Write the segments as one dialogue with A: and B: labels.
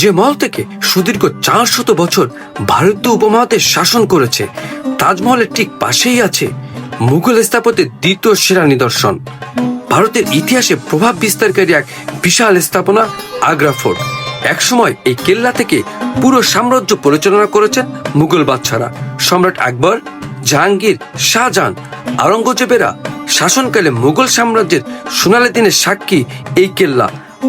A: যে মহল থেকে সুদীর্ঘ 400 বছর ভারতীয় উপমহাদেশ শাসন করেছে, তাজমহলের ঠিক পাশেই আছে মুঘল স্থাপত্যের দ্বিতীয় সেরা নিদর্শন, ভারতের ইতিহাসে প্রভাব বিস্তারকারী এক বিশাল স্থাপনা আগ্রা ফোর্ট। একসময় এই কেল্লা থেকে পুরো সাম্রাজ্য পরিচালনা করেছেন মুঘল বাদশারা। সম্রাট আকবর, জাহাঙ্গীর, শাহজাহান, আওরঙ্গজেবেরা শাসনকালে মুঘল সাম্রাজ্যের সোনালী দিনের সাক্ষী এই কেল্লা।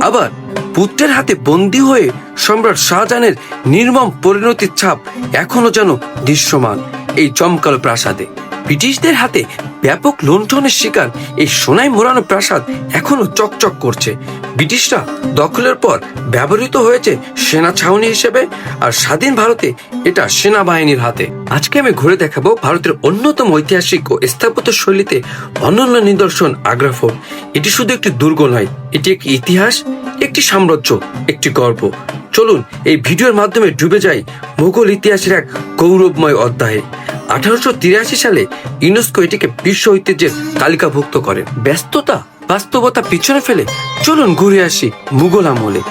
A: আবার পুত্রের হাতে বন্দী হয়ে সম্রাট শাহজাহানের নির্মম পরিণতির ছাপ এখনো যেন দৃশ্যমান এই জমকালো প্রাসাদে। ব্রিটিশদের হাতে ব্যাপক লুণ্ঠনের শিকার এই সোনায় মোড়ানো প্রাসাদ এখনো চকচক করছে। ব্রিটিশরা দখলের পর ব্যবহৃত হয়েছে সেনা ছাউনি হিসেবে, আর স্বাধীন ভারতে এটা সেনাবাহিনীর হাতে। আজকে আমি ঘুরে দেখাবো ভারতের অন্যতম ঐতিহাসিক ও স্থাপত্য শৈলীতে অনন্য নিদর্শন আগ্রা ফোর্ট। এটি শুধু একটি দুর্গ নয়, এটি একটি ইতিহাস, একটি সাম্রাজ্য, একটি গর্ব। চলুন এই ভিডিওর মাধ্যমে ডুবে যাই মুঘল ইতিহাসের এক গৌরবময় অধ্যায়ে। 1883 সালে ইউনেস্কো এটিকে বিশ্ব ঐতিহ্যের তালিকাভুক্ত করে। ব্যস্ততা বাস্তবতা পিছনে ফেলে চলুন ঘুরে আসি মুঘল আমলে।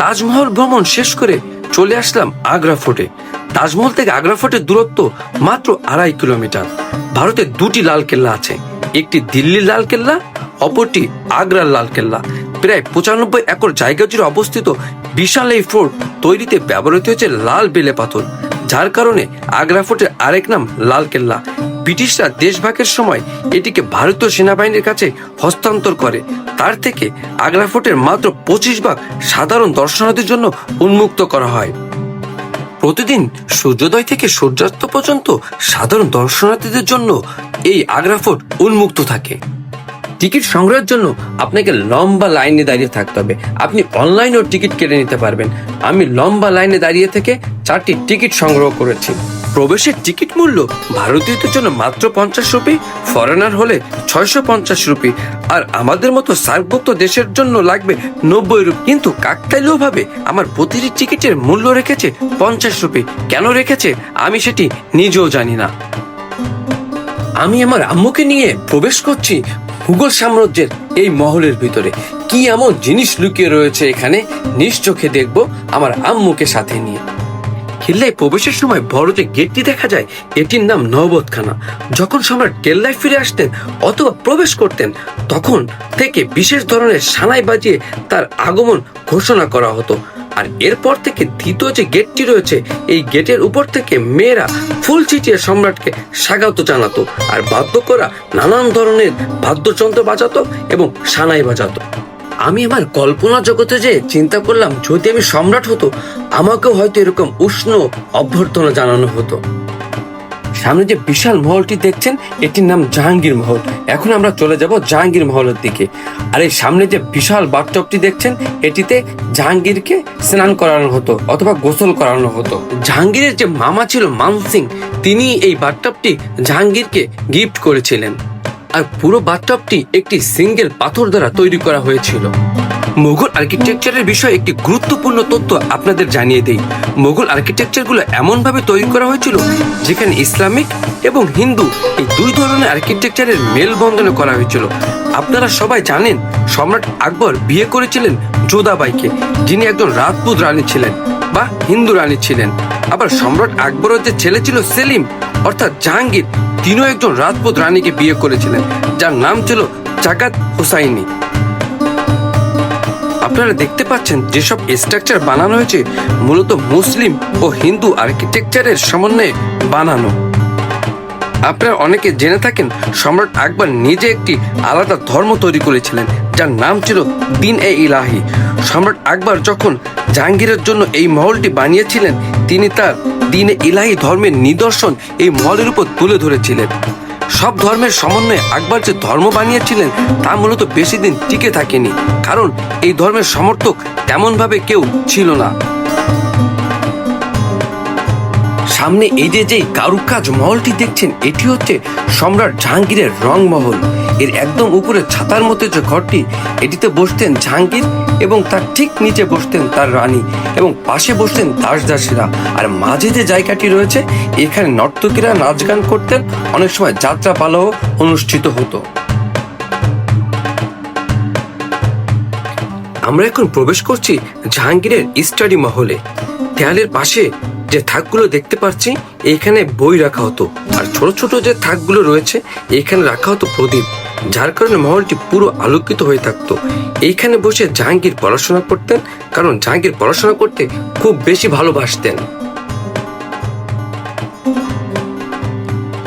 A: তাজমহল ভ্রমণ শেষ করে চলে আসলাম আগ্রা ফোর্টে। তাজমহল থেকে আগ্রা ফোর্টের দূরত্ব মাত্র 2.5 কিলোমিটার। ভারতের দুটি লাল কেল্লা আছে, একটি দিল্লির লাল কেল্লা, অপরটি আগ্রার লাল কেল্লা। প্রায় 95 একর জায়গা জুড়ে অবস্থিত বিশাল এই ফোর্ট তৈরিতে ব্যবহৃত হয়েছে লাল বেলে পাথর, যার কারণে আগ্রা ফোর্টের আরেক নাম লাল কেল্লা। ব্রিটিশরা দেশভাগের সময় এটিকে ভারতীয় সেনাবাহিনীর কাছে হস্তান্তর করে। তার থেকে আগ্রা ফোর্টের মাত্র 25 ভাগ সাধারণ দর্শনার্থীর জন্য উন্মুক্ত করা হয়। প্রতিদিন সূর্যোদয় থেকে সূর্যাস্ত পর্যন্ত সাধারণ দর্শনার্থীদের জন্য এই আগ্রা ফোর্ট উন্মুক্ত থাকে। টিকিট সংগ্রহের জন্য আপনাকে লম্বা লাইনে দাঁড়িয়ে থাকতে হবে। আপনি অনলাইনেও টিকিট কেটে নিতে পারবেন। আমি লম্বা লাইনে দাঁড়িয়ে থেকে 4টি টিকিট সংগ্রহ করেছি। প্রবেশের টিকিট মূল্য ভারতীয়দের জন্য মাত্র 50 রুপি, ফরেনার হলে 650 রুপি, আর আমাদের মতো সার্কভুক্ত দেশের জন্য লাগবে 90 রুপি। কিন্তু কাকতালীয় ভাবে আমার প্রতিটি টিকিটের মূল্য রেখেছে 50 রুপি। কেন রেখেছে আমি সেটি নিজেও জানি না। আমি আমার আম্মুকে নিয়ে প্রবেশ করছি মুঘল সাম্রাজ্যের এই মহলের ভিতরে। কি এমন জিনিস লুকিয়ে রয়েছে এখানে, নিজ চোখে দেখবো আমার আম্মুকে সাথে নিয়ে। কেল্লায় প্রবেশের সময় বড় যে গেটটি দেখা যায়, এটির নাম নহবতখানা। যখন সম্রাট কেল্লায় ফিরে আসতেন অথবা প্রবেশ করতেন, তখন থেকে বিশেষ ধরনের সানাই বাজিয়ে তার আগমন ঘোষণা করা হতো। আর এরপর থেকে দ্বিতীয় যে গেটটি রয়েছে, এই গেটের উপর থেকে মেয়েরা ফুল ছিটিয়ে সম্রাটকে স্বাগত জানাতো, আর বাদ্যকরা নানান ধরনের বাদ্যযন্ত্র বাজাতো এবং সানাই বাজাতো। আমি আমার কল্পনা জগতে যে চিন্তা করলাম, যদি আমি সম্রাট হতো আমাকেও হয়তো এরকম উষ্ণ অভ্যর্থনা জানানো হতো। সামনে যে বিশাল মহলটি দেখছেন, এটির নাম জাহাঙ্গীর মহল। এখন আমরা চলে যাব জাহাঙ্গীর মহলের দিকে। আর এই সামনে যে বিশাল বাথটবটি দেখছেন, এটিতে জাহাঙ্গীরকে স্নান করানো হতো অথবা গোসল করানো হতো। জাহাঙ্গীরের যে মামা ছিল মান সিং, তিনি এই বাথটবটি জাহাঙ্গীরকে গিফট করেছিলেন। আর পুরো বাথটবটি একটি সিঙ্গেল পাথর দ্বারা তৈরি করা হয়েছিল। মুঘল আর্কিটেকচারের বিষয়ে একটি গুরুত্বপূর্ণ তথ্য আপনাদের জানিয়ে দেই। মুঘল আর্কিটেকচারগুলো এমনভাবে তৈরি করা হয়েছিল যেখানে ইসলামিক এবং হিন্দু এই দুই ধরনের আর্কিটেকচারের মেলবন্ধন করা হয়েছিল। আপনারা সবাই জানেন সম্রাট আকবর বিয়ে করেছিলেন যোধাবাইকে, যিনি একজন রাজপুত রানী ছিলেন বা হিন্দু রানী ছিলেন। আবার সম্রাট আকবরের যে ছেলে ছিল সেলিম অর্থাৎ জাহাঙ্গীর, তিনিও একজন রাজপুত রানীকে বিয়ে করেছিলেন, যার নাম ছিল জাকাত হুসাইনি। আপনারা দেখতে পাচ্ছেন যেসব স্ট্রাকচার বানানো হয়েছে মূলত মুসলিম ও হিন্দু আর্কিটেকচারের সমন্বয়ে বানানো। আপনারা অনেকে জেনে থাকেন সম্রাট আকবর নিজে একটি আলাদা ধর্ম তৈরি করেছিলেন, যার নাম ছিল দিন-এ-ইলাহি। সম্রাট আকবর যখন জাহাঙ্গীরের জন্য এই মহলটি বানিয়েছিলেন, তিনি তার দিন-এ-ইলাহি ধর্মের নিদর্শন এই মহলের উপর তুলে ধরেছিলেন। সব ধর্মের সমন্বয়ে আকবর যে ধর্ম বানিয়েছিলেন তা মূলত বেশি দিন টিকে থাকেনি, কারণ এই ধর্মের সমর্থক তেমনভাবে কেউ ছিল না। সামনে এই যে কারুকাজ মহলটি দেখছেন, এটি হচ্ছে সম্রাট জাহাঙ্গীরের রং মহল। এর একদম উপরে ছাতার মতো যে ঘরটি, এটিতে বসতেন জাহাঙ্গীর এবং তার ঠিক নিচে বসতেন তার রানী এবং পাশে বসতেন দাসদাসীরা। আর মাঝে যে জায়গাটি রয়েছে, এখানে নর্তকীরা নাচ গান করতেন, অনেক সময় যাত্রা পালাও অনুষ্ঠিত হতো। আমরা এখন প্রবেশ করছি জাহাঙ্গীরের স্টাডি মহলে। দেয়ালের পাশে যে থাকগুলো দেখতে পাচ্ছি এখানে বই রাখা হতো, আর ছোট ছোট যে থাকগুলো রয়েছে এখানে রাখা হতো প্রদীপ, যার কারণে মহলটি পুরো আলোকিত হয়ে থাকতো। এইখানে বসে জাহাঙ্গীর পড়াশোনা করতেন, কারণ জাহাঙ্গীর পড়াশোনা করতে খুব বেশি ভালোবাসতেন।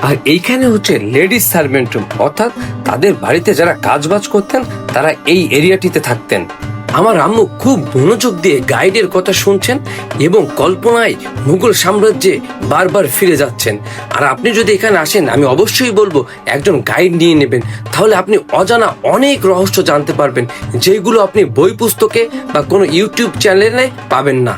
A: আর এইখানে হচ্ছে লেডিস সার্ভেন্ট রুম, অর্থাৎ তাদের বাড়িতে যারা কাজবাজ করতেন তারা এই এরিয়াটিতে থাকতেন। আমার আম্মু খুব মনোযোগ দিয়ে গাইডের কথা শুনছেন এবং কল্পনায় মুঘল সাম্রাজ্যে বারবার ফিরে যাচ্ছেন। আর আপনি যদি এখানে আসেন, আমি অবশ্যই বলবো একজন গাইড নিয়ে নেবেন, তাহলে আপনি অজানা অনেক রহস্য জানতে পারবেন, যেগুলো আপনি বই পুস্তকে বা কোনো ইউটিউব চ্যানেলে পাবেন না।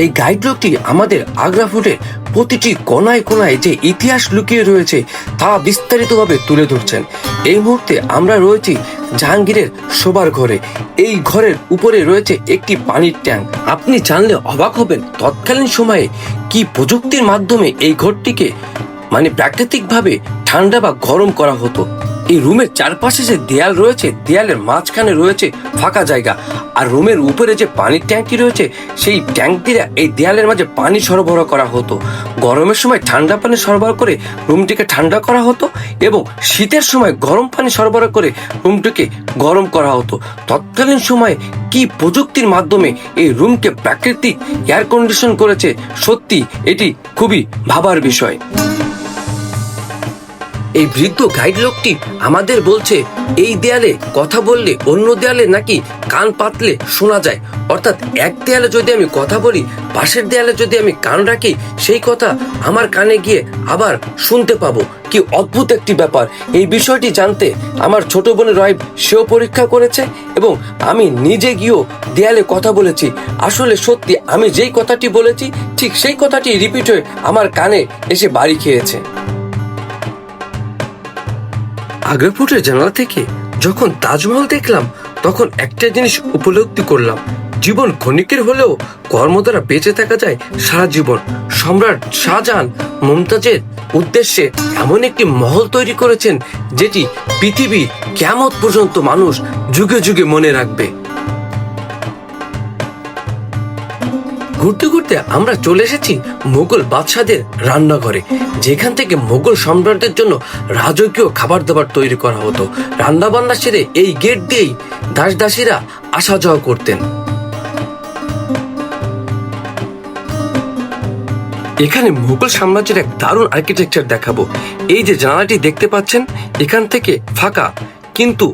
A: এই গাইড লোকটি আমাদের আগ্রা ফোর্টের প্রতিটি কোনায় কোনায় যে ইতিহাস লুকিয়ে রয়েছে তা বিস্তারিতভাবে তুলে ধরছেন। এই মুহূর্তে আমরা রয়েছি জাহাঙ্গীরের শোবার ঘরে। এই ঘরের উপরে রয়েছে একটি পানির ট্যাঙ্ক। আপনি জানলে অবাক হবেন তৎকালীন সময়ে কি প্রযুক্তির মাধ্যমে এই ঘরটিকে প্রাকৃতিকভাবে ঠান্ডা বা গরম করা হতো। এই রুমের চারপাশে যে দেয়াল রয়েছে, দেয়ালের মাঝখানে রয়েছে ফাঁকা জায়গা, আর রুমের উপরে যে পানির ট্যাঙ্কটি রয়েছে সেই ট্যাঙ্ক দিয়ে এই দেয়ালের মাঝে পানি সরবরাহ করা হতো। গরমের সময় ঠান্ডা পানি সরবরাহ করে রুমটিকে ঠান্ডা করা হতো এবং শীতের সময় গরম পানি সরবরাহ করে রুমটিকে গরম করা হতো। তৎকালীন সময়ে কি প্রযুক্তির মাধ্যমে এই রুমকে প্রাকৃতিক এয়ার কন্ডিশন করেছে, সত্যি এটি খুবই ভাবার বিষয়। এই বৃদ্ধ গাইড লোকটি আমাদের বলছে এই দেয়ালে কথা বললে অন্য দেয়ালে নাকি কান পাতলে শোনা যায়, অর্থাৎ এক দেয়ালে যদি আমি কথা বলি, পাশের দেয়ালে যদি আমি কান রাখি, সেই কথা আমার কানে গিয়ে আবার শুনতে পাবো। কি অদ্ভুত একটি ব্যাপার! এই বিষয়টি জানতে আমার ছোট বোন রয়েব সেও পরীক্ষা করেছে এবং আমি নিজে গিয়েও দেয়ালে কথা বলেছি। আসলে সত্যি আমি যেই কথাটি বলেছি ঠিক সেই কথাটি রিপিট হয়ে আমার কানে এসে বাড়ি খেয়েছে। আগ্রা ফোর্টের জানালা থেকে যখন তাজমহল দেখলাম তখন একটা জিনিস উপলব্ধি করলাম, জীবন ক্ষণিকের হলেও কর্ম দ্বারা বেঁচে থাকা যায় সারা জীবন। সম্রাট শাহজাহান মুমতাজের উদ্দেশ্যে এমন একটি মহল তৈরি করেছেন যেটি পৃথিবী কিয়ামত পর্যন্ত মানুষ যুগে যুগে মনে রাখবে। ঘুরতে ঘুরতে আমরা চলে এসেছি মোগল বাদশাদের রান্নাঘরে, যেখান থেকে মোগল সম্রাটদের জন্য রাজকীয় খাবার দাবার তৈরি করা হতো। রান্না বান্না সেরে এই গেট দিয়েই দাস দাসীরা আসা যাওয়া করতেন। এখানে মোগল সাম্রাজ্যের এক দারুণ আর্কিটেকচার দেখাবো। এই যে জানালাটি দেখতে পাচ্ছেন এখান থেকে ফাঁকা, কিন্তু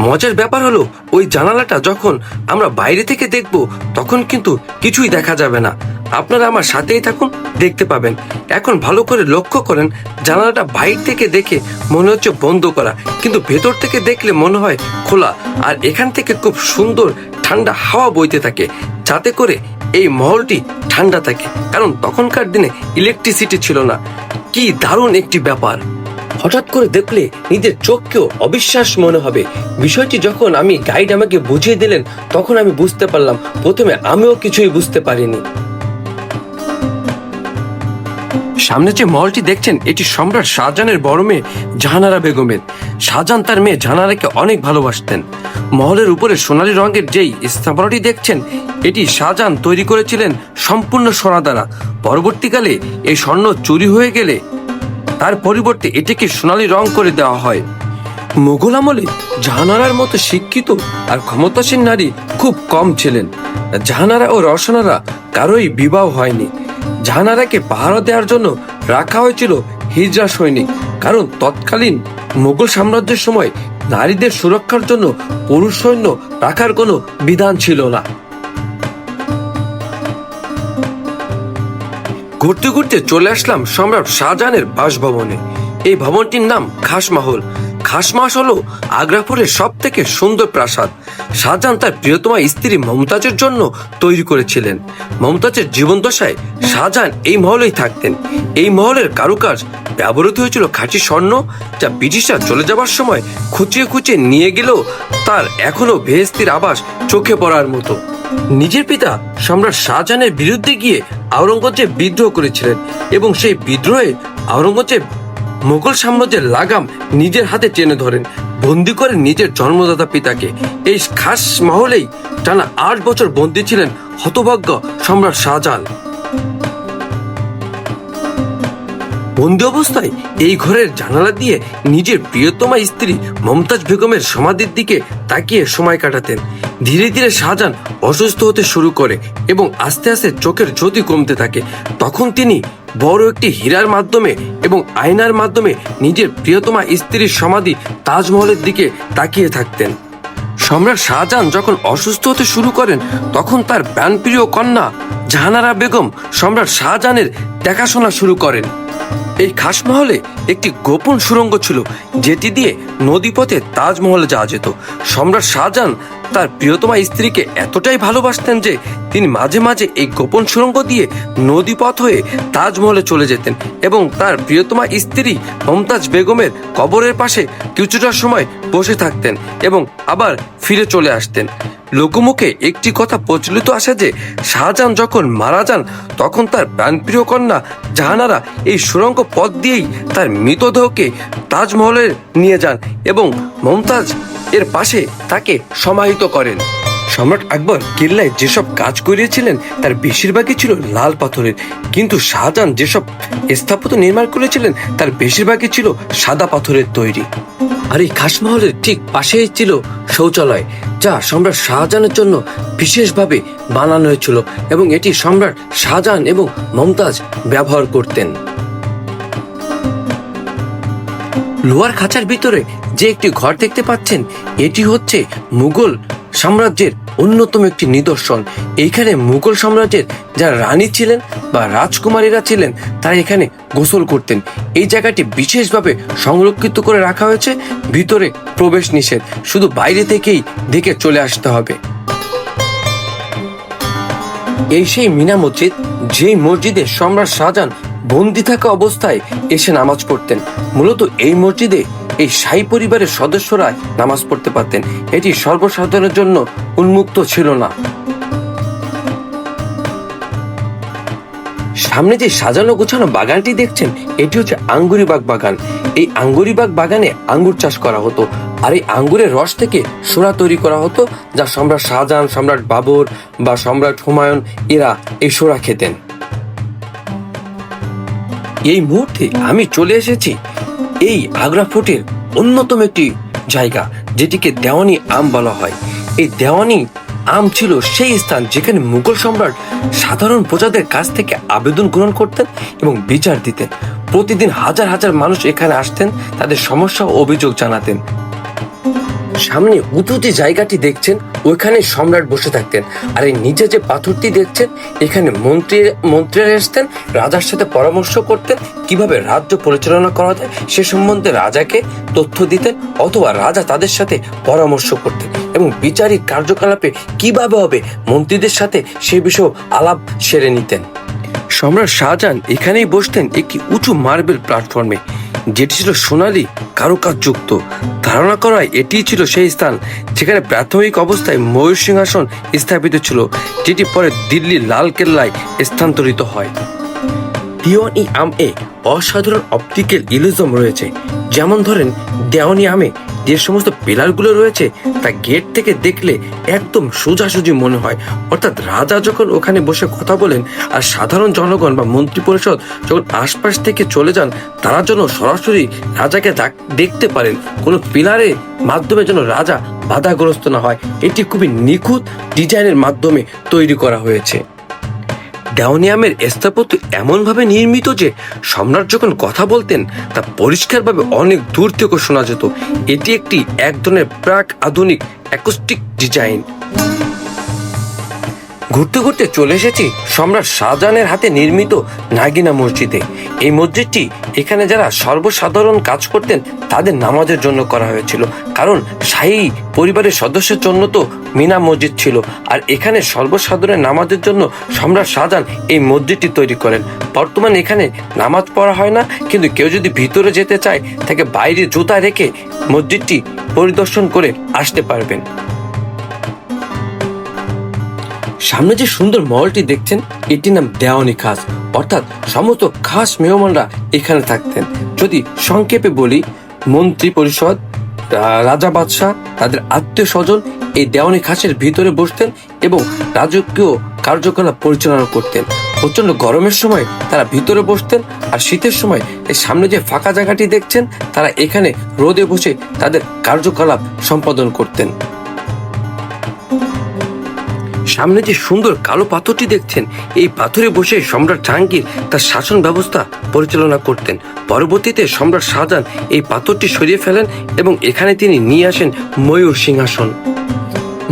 A: মজার ব্যাপার হলো ওই জানালাটা যখন আমরা বাইরে থেকে দেখব তখন কিন্তু কিছুই দেখা যাবে না। আপনারা আমার সাথেই থাকুন, দেখতে পাবেন। এখন ভালো করে লক্ষ্য করেন, জানালাটা বাইরে থেকে দেখে মনে হচ্ছে বন্ধ করা, কিন্তু ভেতর থেকে দেখলে মনে হয় খোলা। আর এখান থেকে খুব সুন্দর ঠান্ডা হাওয়া বইতে থাকে, যাতে করে এই মহলটি ঠান্ডা থাকে, কারণ তখনকার দিনে ইলেকট্রিসিটি ছিল না। কি দারুণ একটি ব্যাপার! হঠাৎ করে দেখলে নিজের চোখকেও অবিশ্বাস মনে হবে। বিষয়টি যখন আমি গাইড আমাকে বুঝিয়ে দিলেন তখন আমি বুঝতে পারলাম, প্রথমে আমিও কিছুই বুঝতে পারিনি। সামনে যে মহলটি দেখছেন এটি সম্রাট শাহজাহানের বড় মেয়ে জাহানারা বেগমের। শাহজাহান তার মেয়ে জাহানারাকে অনেক ভালোবাসতেন। মহলের উপরে সোনালী রঙের যেই স্থাপনাটি দেখছেন এটি শাহজাহান তৈরি করেছিলেন সম্পূর্ণ সোনা দ্বারা। পরবর্তীকালে এই স্বর্ণ চুরি হয়ে গেলে তার পরিবর্তে এটিকে সোনালী রং করে দেওয়া হয়। মুঘল আমলে জাহানারার মতো শিক্ষিত আর ক্ষমতাসীন নারী খুব কম ছিলেন। জাহানারা ও রওশনারা কারোই বিবাহ হয়নি। জাহানারাকে পাহারা দেওয়ার জন্য রাখা হয়েছিল হিজরা সৈনিক, কারণ তৎকালীন মুঘল সাম্রাজ্যের সময় নারীদের সুরক্ষার জন্য পুরুষ সৈন্য রাখার কোনো বিধান ছিল না। ঘুরতে ঘুরতে চলে আসলাম সম্রাট শাহজাহানের বাসভবনে। এই ভবনটির নাম খাসমহল। খাসমহল হলো আগ্রা ফোর্টের সব থেকে সুন্দর প্রাসাদ। শাহজাহান তার প্রিয়তমা স্ত্রী মমতাজের জন্য তৈরি করেছিলেন। মমতাজের জীবনদশায় শাহজাহান এই মহলেই থাকতেন। এই মহলের কারুকাজ ব্যবহৃত হয়েছিল খাঁটি স্বর্ণ, যা ব্রিটিশরা চলে যাবার সময় খুঁচিয়ে খুঁচিয়ে নিয়ে গেলেও তার এখনো বেহেশতের আভাস চোখে পড়ার মতো। নিজের পিতা সম্রাট শাহজাহানের বিরুদ্ধে গিয়ে আওরঙ্গজেব বিদ্রোহ করেছিলেন এবং সেই বিদ্রোহে আওরঙ্গজেব মুঘল সাম্রাজ্যের লাগাম নিজের হাতে টেনে ধরেন, বন্দী করেন নিজের জন্মদাতা পিতাকে। এই খাস মহলেই টানা 8 বছর বন্দী ছিলেন হতভাগ্য সম্রাট শাহজাহান। বন্দী অবস্থায় এই ঘরের জানালা দিয়ে নিজের প্রিয়তমা স্ত্রী মমতাজ বেগমের সমাধির দিকে তাকিয়ে সময় কাটাতেন। ধীরে ধীরে শাহজাহান অসুস্থ হতে শুরু করে এবং আস্তে আস্তে চোখের জ্যোতি কমতে থাকে। তখন তিনি বড় একটি হীরার মাধ্যমে এবং আয়নার মাধ্যমে নিজের প্রিয়তমা স্ত্রীর সমাধি তাজমহলের দিকে তাকিয়ে থাকতেন। সম্রাট শাহজাহান যখন অসুস্থ হতে শুরু করেন, তখন তার প্রাণপ্রিয় কন্যা জাহানারা বেগম সম্রাট শাহজাহানের দেখাশোনা শুরু করেন। এই খাসমহলে একটি গোপন সুড়ঙ্গ ছিল, যেটি দিয়ে নদীপথে তাজমহলে যাওয়া যেত। সম্রাট শাহজাহান তার প্রিয়তমা স্ত্রীকে এতটাই ভালোবাসতেন যে তিনি মাঝে মাঝে এই গোপন সুড়ঙ্গ দিয়ে নদীপথ হয়ে তাজমহলে চলে যেতেন এবং তার প্রিয়তমা স্ত্রী মমতাজ বেগমের কবরের পাশে কিছুটা সময় বসে থাকতেন এবং আবার ফিরে চলে আসতেন। লোকমুখে একটি কথা প্রচলিত আসে যে শাহজাহান যখন মারা যান, তখন তার প্রাণপ্রিয় কন্যা জাহানারা এই সুড়ঙ্গ পথ দিয়েই তার মৃতদেহকে তাজমহলে নিয়ে যান এবং মমতাজ এর পাশে তাকে সমাহিত করেন। সম্রাট আকবর কেল্লায় যেসব কাজ করিয়েছিলেন তার বেশিরভাগই ছিল লাল পাথরের, কিন্তু শাহজাহান যেসব স্থাপত্য নির্মাণ করেছিলেন তার বেশিরভাগই ছিল সাদা পাথরের তৈরি। আর এই খাসমহলের ঠিক পাশেই ছিল শৌচালয়, যা সম্রাট শাহজাহানের জন্য বিশেষভাবে বানানো হয়েছিল এবং এটি সম্রাট শাহজাহান এবং মমতাজ ব্যবহার করতেন। লোহার খাঁচার ভিতরে যে একটি ঘর দেখতে পাচ্ছেন, এটি হচ্ছে মুঘল সাম্রাজ্যের অন্যতম একটি নিদর্শন। এইখানে মুঘল সাম্রাজ্যের যারা রানী ছিলেন বা রাজকুমারীরা ছিলেন, তারা এখানে গোসল করতেন। এই জায়গাটি বিশেষভাবে সংরক্ষিত করে রাখা হয়েছে। ভিতরে প্রবেশ নিষেধ, শুধু বাইরে থেকেই দেখে চলে আসতে হবে। এই সেই মিনা মসজিদ, যেই মসজিদে সম্রাট শাহজাহান বন্দী থাকা অবস্থায় এসে নামাজ পড়তেন। মূলত এই মসজিদে এই শাহী পরিবারের সদস্যরা নামাজ পড়তে পারতেন। এটি সর্বসাধারণের জন্য উন্মুক্ত ছিল না। সামনে যে সাজানো গোছানো বাগানটি দেখছেন, এটি হচ্ছে আঙ্গুরিবাগ বাগান। এই আঙ্গুরিবাগ বাগানে আঙ্গুর চাষ করা হতো, আর এই আঙ্গুরের রস থেকে সোনা তৈরি করা হতো, যা সম্রাট শাহজাহান, সম্রাট বাবর বা সম্রাট হুমায়ুন এরা এই সোনা খেতেন। এই মুহূর্তে আমি চলে এসেছি এই আগ্রা ফোর্টের অন্যতম একটি জায়গা, যেটিকে দেওয়ানি আম বলা হয়। এই দেওয়ানি আম ছিল সেই স্থান যেখানে মুঘল সম্রাট সাধারণ প্রজাদের কাছ থেকে আবেদন গ্রহণ করতেন এবং বিচার দিতেন। প্রতিদিন হাজার হাজার মানুষ এখানে আসতেন, তাদের সমস্যা ও অভিযোগ জানাতেন। সামনে উঁচু যে জায়গাটি দেখছেন, ওইখানে সম্রাট বসে থাকতেন। আর এই নিচে যে পাথরটি দেখছেন, এখানে মন্ত্রীরা আসতেন, রাজার সাথে পরামর্শ করতেন কিভাবে রাজ্য পরিচালনা করা যায় সে সম্বন্ধে রাজাকে তথ্য দিতেন, অথবা রাজা তাদের সাথে পরামর্শ করতেন এবং বিচারিক কার্যকলাপে কিভাবে হবে মন্ত্রীদের সাথে সে বিষয়ে আলাপ সেরে নিতেন। সম্রাট শাহজাহান এখানেই বসতেন একটি উঁচু মার্বেল প্ল্যাটফর্মে, যেটি ছিল সোনালী কারুকাজযুক্ত। ধারণা করা হয় এটি ছিল সেই স্থান যেখানে প্রাথমিক অবস্থায় ময়ূর সিংহাসন স্থাপিত ছিল, যেটি পরে দিল্লির লাল কেল্লায় স্থানান্তরিত হয়। দেওয়ানি আমে অসাধারণ অপটিক্যাল ইলিউশন রয়েছে। যেমন ধরেন, দেওয়ানি আমে যে সমস্ত পিলারগুলো রয়েছে তা গেট থেকে দেখলে একদম সোজাসুজি মনে হয়, অর্থাৎ রাজা যখন ওখানে বসে কথা বলেন আর সাধারণ জনগণ বা মন্ত্রী পরিষদ যখন আশপাশ থেকে চলে যান, তারা যেন সরাসরি রাজাকে দেখতে পারেন, কোনো পিলারের মাধ্যমে যেন রাজা বাধাগ্রস্ত না হয়। এটি খুবই নিখুঁত ডিজাইনের মাধ্যমে তৈরি করা হয়েছে। দেওয়ানি আমের স্থাপত্য এমনভাবে নির্মিত যে সম্রাট যখন কথা বলতেন তা পরিষ্কারভাবে অনেক দূর থেকে শোনা যেত। এটি একটি এক ধরনের প্রাক আধুনিক অ্যাকোস্টিক ডিজাইন। ঘুরতে ঘুরতে চলে এসেছি সম্রাট শাহজাহানের হাতে নির্মিত নাগিনা মসজিদে। এই মসজিদটি এখানে যারা সর্বসাধারণ কাজ করতেন তাদের নামাজের জন্য করা হয়েছিল, কারণ শাহী পরিবারের সদস্যের জন্য তো মিনা মসজিদ ছিল, আর এখানে সর্বসাধারণের নামাজের জন্য সম্রাট শাহজাহান এই মসজিদটি তৈরি করেন। বর্তমানে এখানে নামাজ পড়া হয় না, কিন্তু কেউ যদি ভিতরে যেতে চায় তাকে বাইরে জুতা রেখে মসজিদটি পরিদর্শন করে আসতে পারবেন। সামনে যে সুন্দর মহলটি দেখছেন এটির নাম দেওয়ানি খাস, অর্থাৎ সমস্ত খাস মেহমানরা এখানে থাকতেন। যদি সংক্ষেপে বলি, মন্ত্রী পরিষদ, রাজা বাদশাহ, তাদের আত্মীয় স্বজন এই দেওয়ানি খাসের ভিতরে বসতেন এবং রাজকীয় কার্যকলাপ পরিচালনা করতেন। প্রচন্ড গরমের সময় তারা ভিতরে বসতেন, আর শীতের সময় এই সামনে যে ফাঁকা জায়গাটি দেখছেন তারা এখানে রোদে বসে তাদের কার্যকলাপ সম্পাদন করতেন। সামনে যে সুন্দর কালো পাথরটি দেখছেন, এই পাথরে বসে সম্রাট জাহাঙ্গীর তার শাসন ব্যবস্থা পরিচালনা করতেন। পরবর্তীতে সম্রাট শাহজাহান এই পাথরটি সরিয়ে ফেলেন এবং এখানে তিনি নিয়ে আসেন ময়ূর সিংহাসন।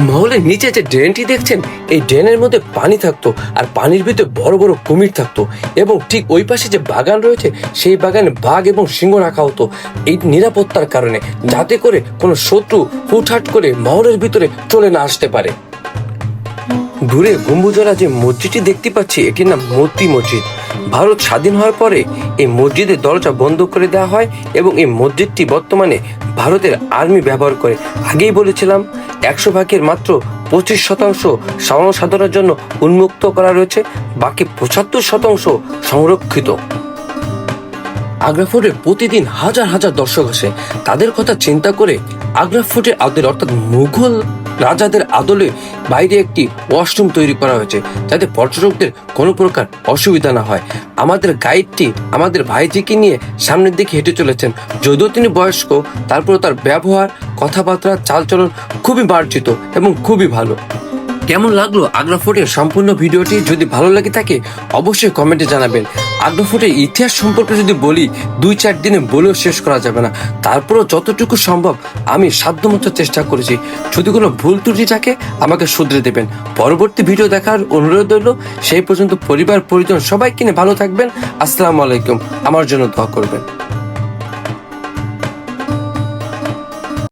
A: মহলের নিচে যে ড্রেনটি দেখছেন, এই ড্রেনের মধ্যে পানি থাকতো, আর পানির ভিতরে বড় বড় কুমির থাকতো, এবং ঠিক ওই পাশে যে বাগান রয়েছে সেই বাগানে বাঘ এবং সিংহ রাখা হতো এই নিরাপত্তার কারণে, যাতে করে কোনো শত্রু হুটহাট করে মহলের ভিতরে চলে না আসতে পারে। দূরে গম্বুজওয়ালা যে মসজিদটি দেখতে পাচ্ছি এটির নাম মতি মসজিদ। ভারত স্বাধীন হওয়ার পরে এই মসজিদের দরজা বন্ধ করে দেওয়া হয় এবং এই মসজিদটি বর্তমানে ভারতের আর্মি ব্যবহার করে। আগেই বলেছিলাম 100 ভাগের মাত্র 25% জনসাধারণের জন্য উন্মুক্ত করা রয়েছে, বাকি 75% সংরক্ষিত। আগ্রা ফোর্টে প্রতিদিন হাজার হাজার দর্শক আসে। তাদের কথা চিন্তা করে আগ্রা ফোর্টের আদলে, অর্থাৎ মুঘল রাজাদের আদলে বাইরে একটি ওয়াশরুম তৈরি করা হয়েছে, যাতে পর্যটকদের কোনো প্রকার অসুবিধা না হয়। আমাদের গাইডটি আমাদের ভাইজিকে নিয়ে সামনের দিকে হেঁটে চলেছেন। যদিও তিনি বয়স্ক, তারপর তার ব্যবহার, কথাবার্তা, চালচলন খুবই মার্জিত এবং খুবই ভালো। কেমন লাগলো আগ্রা ফোর্টের সম্পূর্ণ ভিডিওটি? যদি ভালো লাগে থাকে অবশ্যই কমেন্টে জানাবেন। আগ্রা ফোর্টের ইতিহাস সম্পর্কে যদি বলি 2-4 দিনে বলেও শেষ করা যাবে না, তারপরও যতটুকু সম্ভব আমি সাধ্যমতো চেষ্টা করেছি। যদি কোনো ভুল ত্রুটি থাকে আমাকে শুধরে দেবেন। পরবর্তী ভিডিও দেখার অনুরোধ রইল। সেই পর্যন্ত পরিবার পরিজন সবাইকে নিয়ে ভালো থাকবেন। আসসালামু আলাইকুম। আমার জন্য দোয়া করবেন।